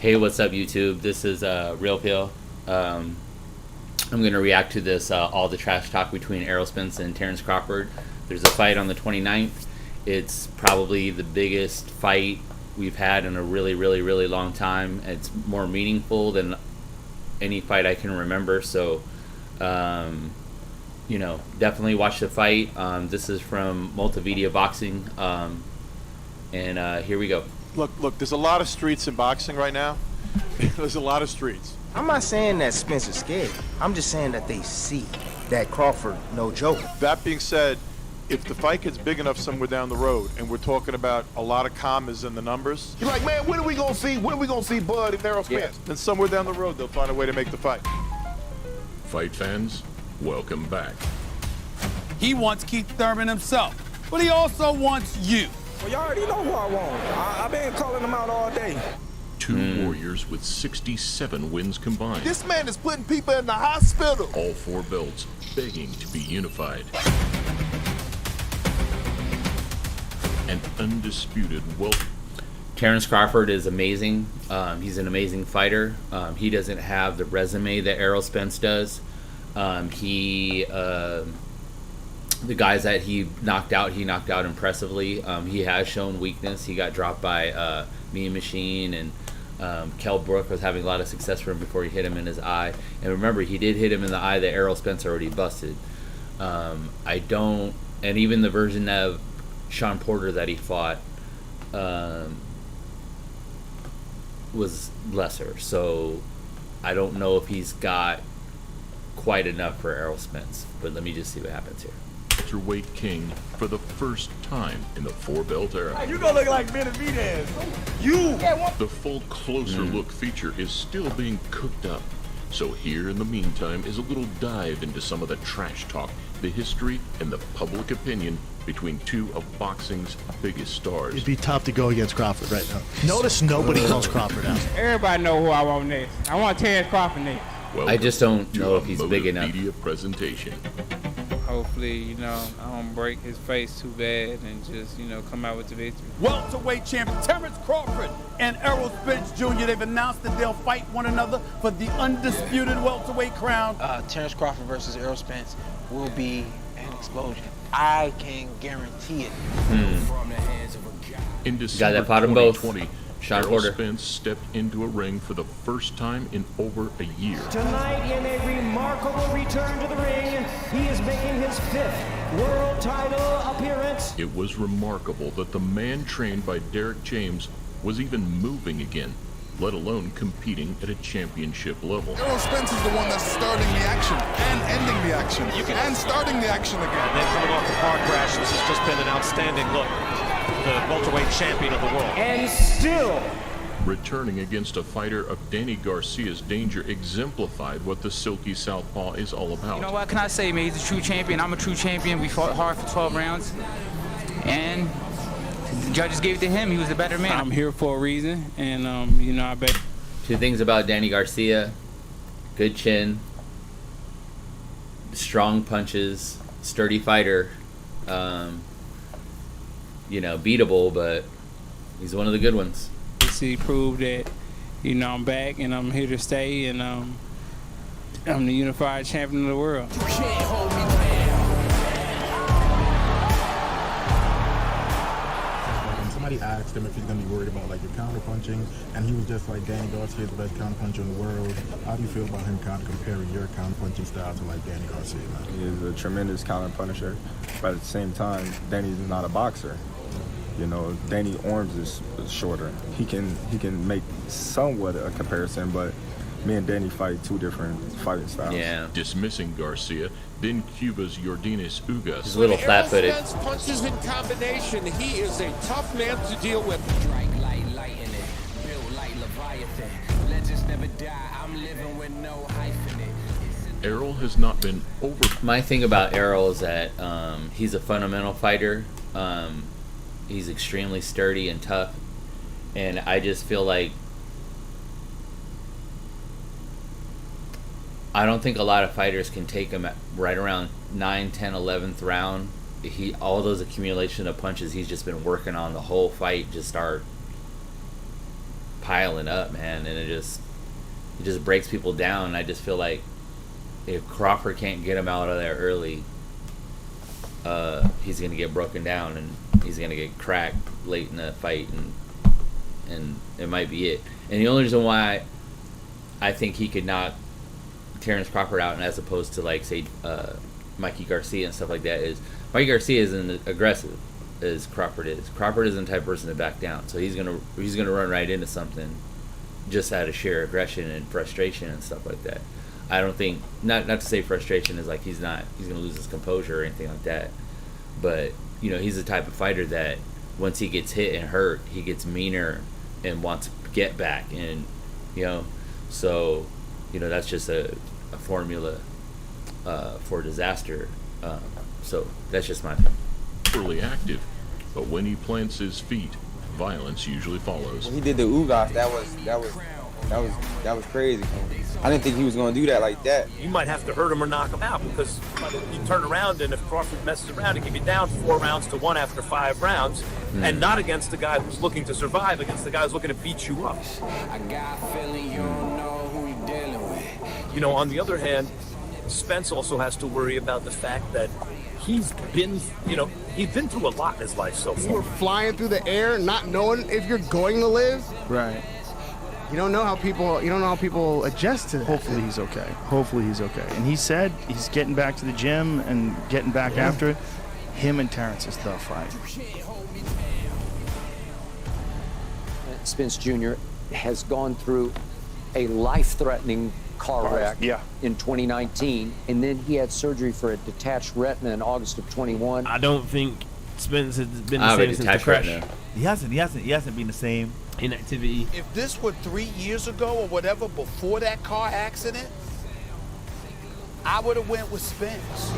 Hey, what's up, YouTube? This is RealFeel. I'm going to react to this all the trash talk between Errol Spence and Terance Crawford. There's a fight on the 29th. It's probably the biggest fight we've had in a really, really, really long time. It's more meaningful than any fight I can remember. So, you know, definitely watch the fight. This is from Multimedia Boxing. And here we go. Look, there's a lot of streets in boxing right now. There's a lot of streets. I'm not saying that Spence is scared. I'm just saying that they see that Crawford no joke. That being said, if the fight gets big enough somewhere down the road, and we're talking about a lot of commas in the numbers, you're like, man, when are we gonna see Bud and Errol Spence? then somewhere down the road they'll find a way to make the fight. Fight fans, welcome back. He wants Keith Thurman himself, but he also wants you. Well, you already know who I want. I've been calling him out all day. Two warriors with 67 wins combined. This man is putting people in the hospital. All four belts begging to be unified. An undisputed Terance Crawford is amazing. He's an amazing fighter. He doesn't have the resume that Errol Spence does. The guys that he knocked out impressively. He has shown weakness. He got dropped by Mean Machine, and Kell Brook was having a lot of success for him before he hit him in his eye. And remember, he did hit him in the eye that Errol Spence already busted. And even the version of Sean Porter that he fought was lesser. So I don't know if he's got quite enough for Errol Spence. But let me just see what happens here. welterweight king for the first time in the four-belt era. You gonna look like Benavidez. The full closer look feature is still being cooked up. So here in the meantime is a little dive into some of the trash talk, the history, and the public opinion between two of boxing's biggest stars. It'd be tough to go against Crawford right now. Notice nobody calls Crawford out. Everybody know who I want next. I want Terance Crawford next. I just don't know if he's big enough. Media presentation. Hopefully, you know, I don't break his face too bad and just, you know, come out with the victory. Welterweight champion Terance Crawford and Errol Spence Jr. They've announced that they'll fight one another for the undisputed welterweight crown. Terance Crawford versus Errol Spence will be an explosion. I can guarantee it. In December that fought 'em both. 2020, Sean Errol Porter. Spence stepped into a ring for the first time in over a year. Tonight, in a remarkable return to the ring, he is making his 5th world title appearance. It was remarkable that the man trained by Derek James was even moving again, let alone competing at a championship level. Errol Spence is the one that's starting the action and ending the action and starting the action again. And then coming off the car crash, this has just been an outstanding look. The welterweight champion of the world. And still, Returning against a fighter of Danny Garcia's danger exemplified what the silky southpaw is all about. You know what can I say, man? He's a true champion. I'm a true champion. We fought hard for 12 rounds. And the judges gave it to him. He was the better man. I'm here for a reason. And, you know, I bet. Two things about Danny Garcia: good chin, strong punches, sturdy fighter. You know, beatable, but he's one of the good ones. He proved that, you know, I'm back and I'm here to stay, and I'm the unified champion of the world. You can't hold me down. Somebody asked him if he's gonna be worried about like your counter punching, and he was just like, Danny Garcia is the best counter puncher in the world. How do you feel about him kind of comparing your counter punching style to like Danny Garcia? Man? He is a tremendous counter punisher, but at the same time, Danny's not a boxer. You know, Danny's arms is shorter. He can make somewhat a comparison, but me and Danny fight two different fighting styles. Yeah. Dismissing Garcia, then Cuba's Yordenis Ugas. He's a little flat-footed. Spence punches in combination. He is a tough man to deal with. strike light, lighten it, build like Leviathan. Legends never die. I'm living with no hyphen it. Errol has not been over. My thing about Errol is that he's a fundamental fighter. He's extremely sturdy and tough, and I just feel like I don't think a lot of fighters can take him at right around 9, 10, 11th round. All those accumulation of punches he's just been working on the whole fight just start piling up, man, and it just breaks people down. And I just feel like if Crawford can't get him out of there early, he's gonna get broken down and he's gonna get cracked late in the fight, and it might be it. And the only reason why I think he could knock Terance Crawford out, and as opposed to like say Mikey Garcia and stuff like that, is Mikey Garcia isn't aggressive as Crawford is. Crawford isn't the type of person to back down, so he's gonna run right into something just out of sheer aggression and frustration and stuff like that. I don't think, not to say frustration is like he's gonna lose his composure or anything like that, but he's the type of fighter that once he gets hit and hurt, he gets meaner and wants to get back, and so that's just a formula for disaster. So that's just my opinion. Early active, but when he plants his feet, violence usually follows. When he did the Ugas, that was crazy. I didn't think he was going to do that like that. You might have to hurt him or knock him out, because you turn around, and if Crawford messes around, he can be down 4-1 after 5 rounds, and not against the guy who's looking to survive, against the guy who's looking to beat you up. I got a feeling you don't know who you're dealing with. On the other hand, Spence also has to worry about the fact that he's been through a lot in his life so far. You were flying through the air, not knowing if you're going to live. Right. You don't know how people adjust to that. Hopefully he's okay. And he said he's getting back to the gym and getting back after it. Him and Terance is the fight. Spence Jr. has gone through a life-threatening car wreck in 2019, and then he had surgery for a detached retina in August of 21. I don't think Spence has been the same since the crash. Retina. He hasn't been the same in activity. If this were 3 years ago or whatever, before that car accident, I would have went with Spence.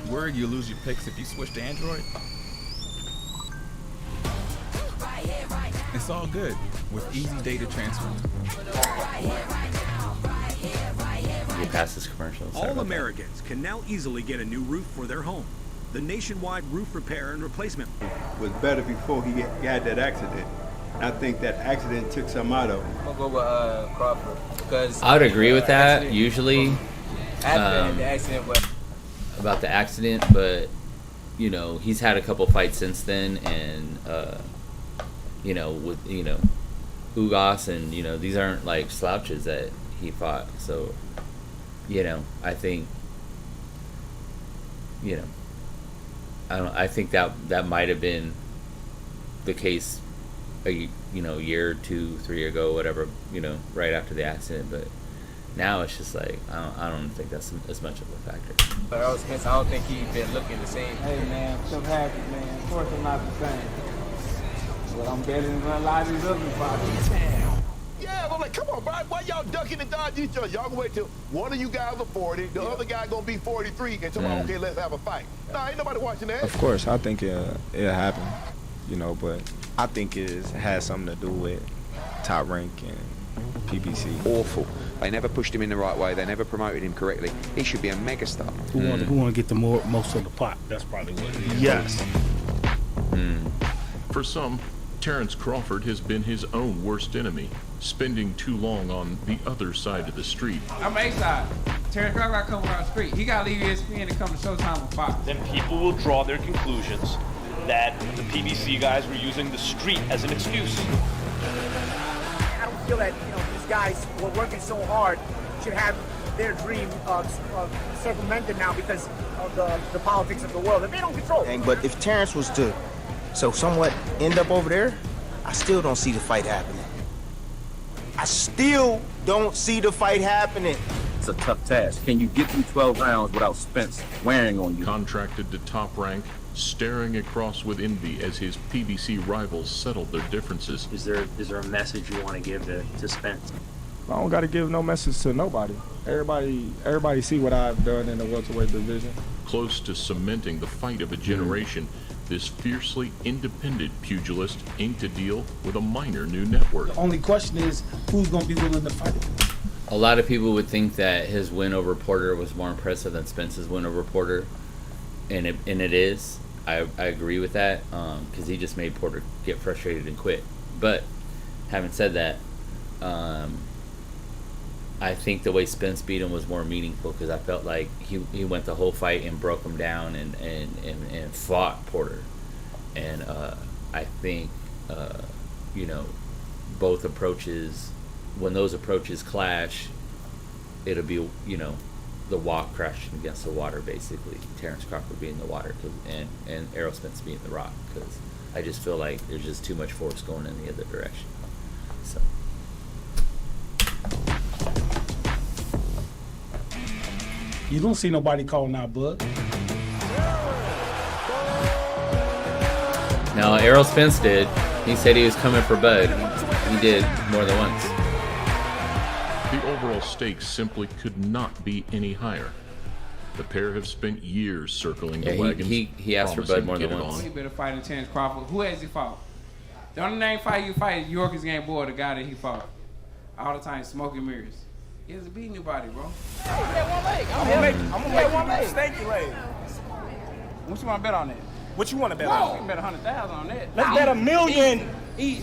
Where you lose your picks if you switch to Android? It's all good with easy data transfer. You pass this commercial. All Americans can now easily get a new roof for their home. The nationwide roof repair and replacement was better before he had that accident. I think that accident took some out of him. I'll go with Crawford, because I would agree with that usually. After the accident, about the accident, but he's had a couple fights since then, and with Ugas, and these aren't like slouches that he fought. So I think I think that might have been the case a year, 2, 3 ago, whatever, right after the accident, but now it's just like I don't think that's as much of a factor. But I don't think he's been looking the same. Hey man, so happy, man. Of course I'm not the same, but I'm better than a lot of these other fighters. Yeah, I'm like, come on, bro. Why y'all ducking and dodging each other? Y'all gonna wait till one of you guys are 40, the other guy gonna be 43, and tomorrow, okay, let's have a fight. Nah, ain't nobody watching that. Of course, I think it'll happen, but I think it has something to do with Top Rank and PBC. Awful. They never pushed him in the right way. They never promoted him correctly. He should be a megastar. Who want to get the most of the pot? That's probably what it is. Yes. For some, Terance Crawford has been his own worst enemy, spending too long on the other side of the street. I'm A-side. Terance Crawford got to come around the street. He got to leave ESPN and come to Showtime with Fox. Then people will draw their conclusions that the PBC guys were using the street as an excuse. I don't feel that these guys who are working so hard should have their dream circumvented now because of the politics of the world that they don't control. But if Terance was to somewhat end up over there, I still don't see the fight happening. I still don't see the fight happening. It's a tough task. Can you get through 12 rounds without Spence wearing on you? Contracted to Top Rank, staring across with envy as his PBC rivals settled their differences. Is there a message you want to give to Spence? I don't got to give no message to nobody. Everybody see what I've done in the welterweight division. Close to cementing the fight of a generation, this fiercely independent pugilist inked a deal with a minor new network. The only question is, who's going to be willing to fight him? A lot of people would think that his win over Porter was more impressive than Spence's win over Porter, and it is. I agree with that because he just made Porter get frustrated and quit. But having said that, I think the way Spence beat him was more meaningful because I felt like he went the whole fight and broke him down and fought Porter. And I think, both approaches, when those approaches clash, it'll be, the walk crashing against the water, basically. Terance Crawford being the water and Errol Spence being the rock, because I just feel like there's just too much force going in the other direction. So. You don't see nobody calling out blood. No, Errol Spence did. He said he was coming for Bud. He did more than once. The overall stakes simply could not be any higher. The pair have spent years circling the wagons. He asked for Bud more than once. He better fight in Terance Crawford. Who has he fought? The only name fight you fight is York's Game Boy, the guy that he fought. All the time, smoking mirrors. He hasn't beat anybody, bro. I'm gonna make one leg. Stanky leg. What you want to bet on that? What you want to bet on? You can bet 100,000 on that. Let's bet $1 million. Easy.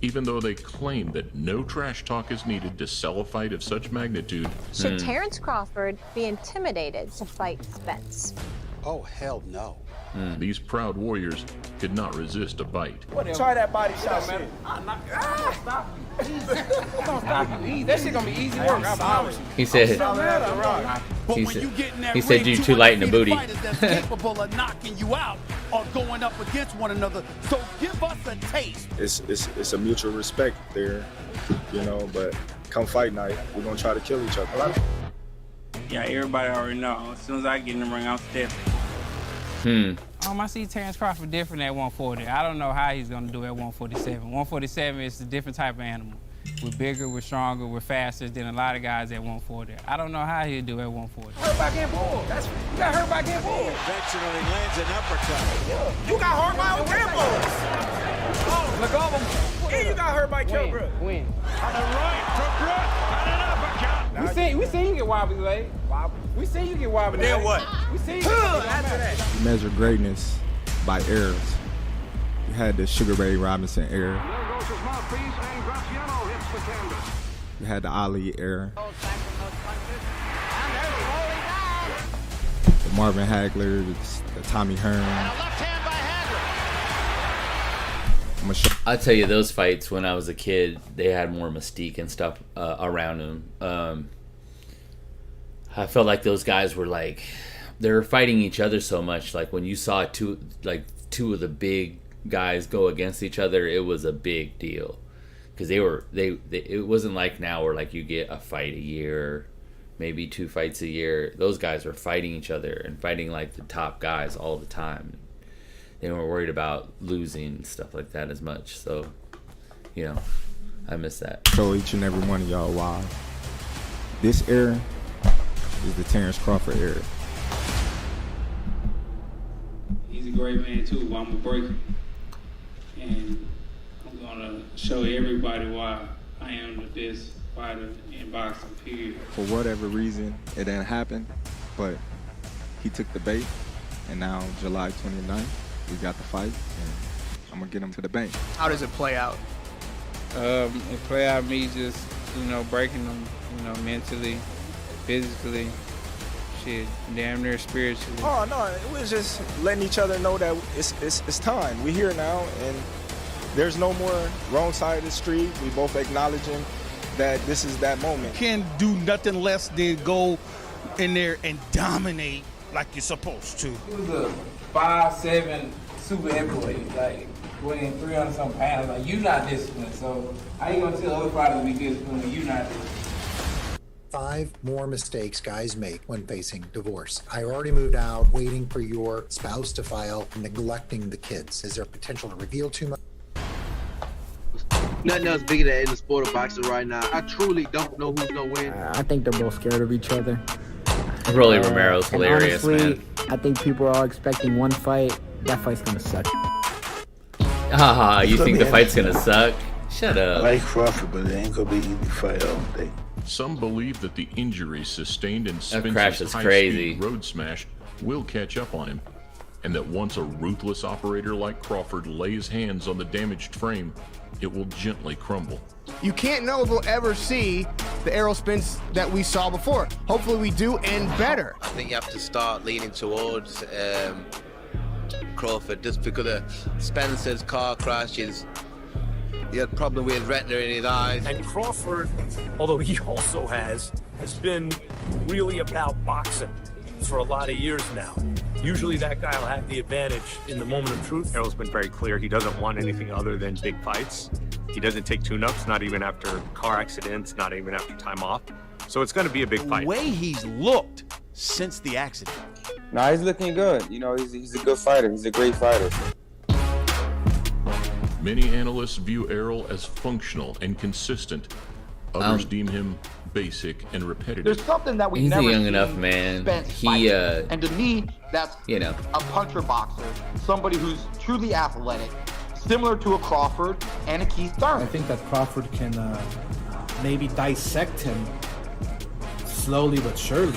Even though they claim that no trash talk is needed to sell a fight of such magnitude. Should Terance Crawford be intimidated to fight Spence? Oh, hell no. These proud warriors could not resist a bite. Try that body shot, man. I'm gonna stop you. I'm gonna stop you. Easy. That shit gonna be easy work. I promise you. He said. He said you're too light in the booty. Fighters that's capable of knocking you out or going up against one another. So give us a taste. It's a mutual respect there, But come fight night, we're gonna try to kill each other. Yeah, everybody already know. As soon as I get in the ring, I'm stiff. I see Terance Crawford different at 140. I don't know how he's gonna do at 147. 147 is a different type of animal. We're bigger, we're stronger, we're faster than a lot of guys at 140. I don't know how he'll do at 140. Hurt by getting pulled. You got hurt by getting pulled. Eventually lands an uppercut. You got hurt by Campbell. Oh, look over. Yeah, you got hurt by Campbell. Win. On the right from Brooke and an uppercut. We seen you get wobbly leg. We seen you get wobbly leg. Then what? We seen you after that. You measure greatness by errors. You had the Sugar Ray Robinson error. You had the Ali error. The Marvin Hagler, the Tommy Hearn. I'll tell you, those fights when I was a kid, they had more mystique and stuff around them. I felt like those guys were like, they were fighting each other so much. Like when you saw two of the big guys go against each other, it was a big deal. Because it wasn't like now where like you get a fight a year, maybe 2 fights a year. Those guys were fighting each other and fighting like the top guys all the time. They weren't worried about losing and stuff like that as much. So, I miss that. Show each and every one of y'all why this era is the Terance Crawford era. He's a great man too. I'm gonna break him, and I'm gonna show everybody why I am the best fighter in boxing. Period. For whatever reason, it didn't happen, but he took the bait, and now July 29th, we got the fight, and I'm gonna get him to the bank. How does it play out? It play out me just breaking them, mentally, physically, shit, damn near spiritually. Oh no, it was just letting each other know that it's time. We're here now, and there's no more wrong side of the street. We both acknowledging that this is that moment. Can't do nothing less than go in there and dominate like you're supposed to. He was a 5'7" super heavyweight, like weighing 300-something pounds. Like, you not disciplined, so how you gonna tell other fighters to be disciplined when you not disciplined? 5 more mistakes guys make when facing divorce. I already moved out, waiting for your spouse to file, neglecting the kids. Is there potential to reveal too much? Nothing else bigger than in the sport of boxing right now. I truly don't know who's gonna win. I think they're both scared of each other. Rolly Romero's hilarious, honestly, man. I think people are all expecting one fight. That fight's gonna suck. Haha, you think the fight's gonna suck? Shut up. I like Crawford, but it ain't gonna be an easy fight, I don't think. Some believe that the injuries sustained in crash Spence's is crazy. high-speed road smash will catch up on him, and that once a ruthless operator like Crawford lays hands on the damaged frame, it will gently crumble. You can't know if we'll ever see the Errol Spence that we saw before. Hopefully we do, and better. I think you have to start leaning towards Crawford just because of Spence's car crashes. He had a problem with retina in his eyes. And Crawford, although he also has been really about boxing for a lot of years now. Usually that guy will have the advantage in the moment of truth. Errol's been very clear he doesn't want anything other than big fights. He doesn't take tune-ups, not even after car accidents, not even after time off. So it's going to be a big fight. The way he's looked since the accident. Nah, he's looking good. You know, he's a good fighter. He's a great fighter. Many analysts view Errol as functional and consistent. Others deem him basic and repetitive. There's something that we've He's never a young seen enough man. Spence He fight. And to me, that's you know, a puncher boxer, somebody who's truly athletic, similar to a Crawford and a Keith Thurman. I think that Crawford can maybe dissect him slowly but surely.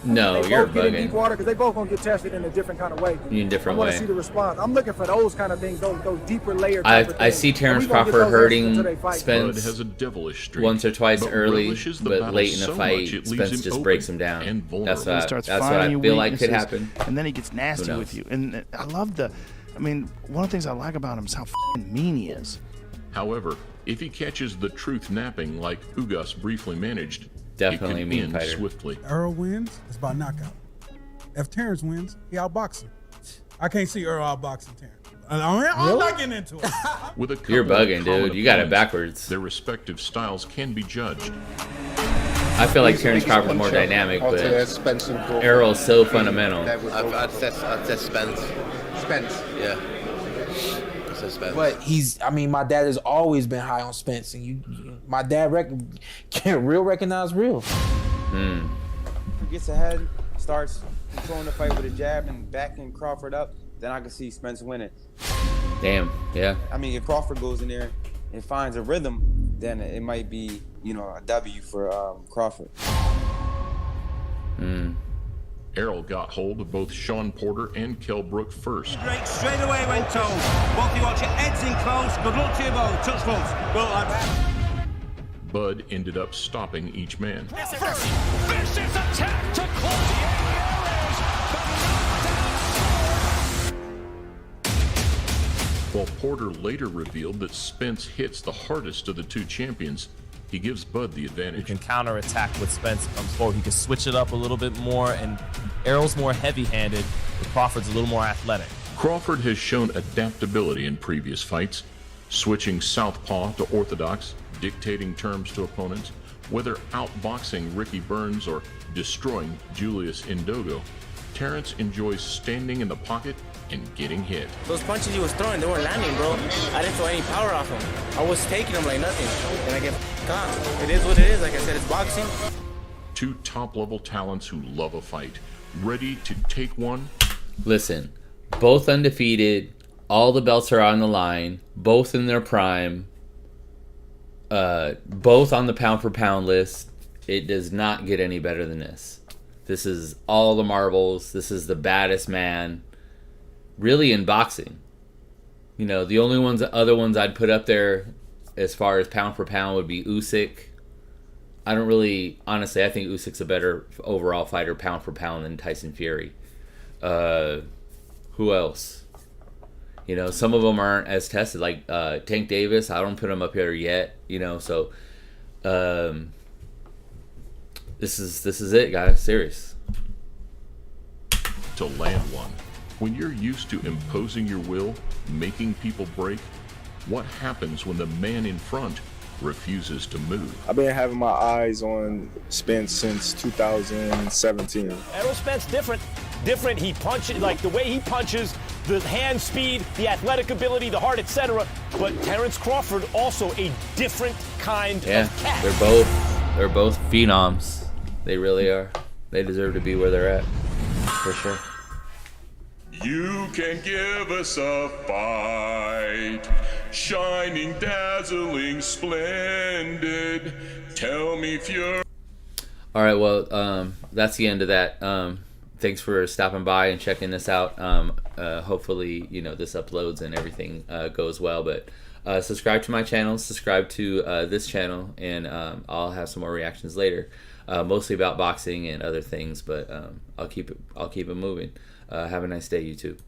No, they you're both get in bugging. deep water because they both gonna get tested in a different kind of way. In a different I want way. to see the response. I'm looking for those kind of things, those deeper layer. I see Terance Crawford hurting Spence has a devilish streak, once or twice but early, relishes the but battle late in the so fight, much it leaves Spence him just open breaks him down. and That's vulnerable. what, starts that's what finding I your feel like could weaknesses, happen. and then he gets nasty with you. And I love I mean, one of the things I like about him is how f***ing mean he is. However, if he catches the truth napping like Ugas briefly managed, Definitely it could mean end fighter. swiftly. Errol wins, it's by knockout. If Terance wins, he outboxes him. I can't see Errol outboxing Terance. I'm not getting into it. With a You're couple of bugging, common dude. You got it opponents, backwards. Their respective styles can be judged. I feel like Terance Crawford's more dynamic, but Errol's so fundamental. I'd say Spence. Spence. Yeah. I'd say Spence. But I mean, my dad has always been high on Spence, and my dad can't recognize real. He gets ahead, starts controlling the fight with a jab and backing Crawford up, then I can see Spence winning. Damn, yeah. I mean, if Crawford goes in there and finds a rhythm, then it might be, a W for Crawford. Errol got hold of both Sean Porter and Kell Brook first. Straight away when told. Walkie watch your heads in close. Good luck to you both. Touch gloves. Well, lads. Bud ended up stopping each man. Vicious attack to close the While Porter later revealed that Spence hits the hardest of the two champions, he gives Bud the advantage. He can counterattack with Spence comes forward. He can switch it up a little bit more, and Errol's more heavy-handed, but Crawford's a little more athletic. Crawford has shown adaptability in previous fights, switching southpaw to orthodox, dictating terms to opponents, whether outboxing Ricky Burns or destroying Julius Ndogo. Terance enjoys standing in the pocket and getting hit. Those punches he was throwing, they weren't landing, bro. I didn't throw any power off him. I was taking them like nothing. And I get caught. It is what it is. Like I said, it's boxing. Two top-level talents who love a fight, ready to take one. Listen, both undefeated, all the belts are on the line, both in their prime, both on the pound-for-pound list. It does not get any better than this. This is all the marbles. This is the baddest man, really, in boxing. The only other ones I'd put up there as far as pound for pound would be Usyk. I don't really, honestly, I think Usyk's a better overall fighter pound for pound than Tyson Fury. Who else? Some of them aren't as tested, like Tank Davis. I don't put him up here yet. So this is it, guys. Serious. To land one. When you're used to imposing your will, making people break, what happens when the man in front refuses to move? I've been having my eyes on Spence since 2017. Errol Spence different. He punches, like the way he punches, the hand speed, the athletic ability, the heart, etc. But Terance Crawford also a different kind of cat. They're both phenoms. They really are. They deserve to be where they're at, for sure. You can give us a fight, shining, dazzling, splendid. Tell me if you're... All right, well, that's the end of that. thanks for stopping by and checking this out. Hopefully, this uploads and everything goes well. But subscribe to my channel, subscribe to this channel, and I'll have some more reactions later, mostly about boxing and other things. But I'll keep it moving. Have a nice day, YouTube.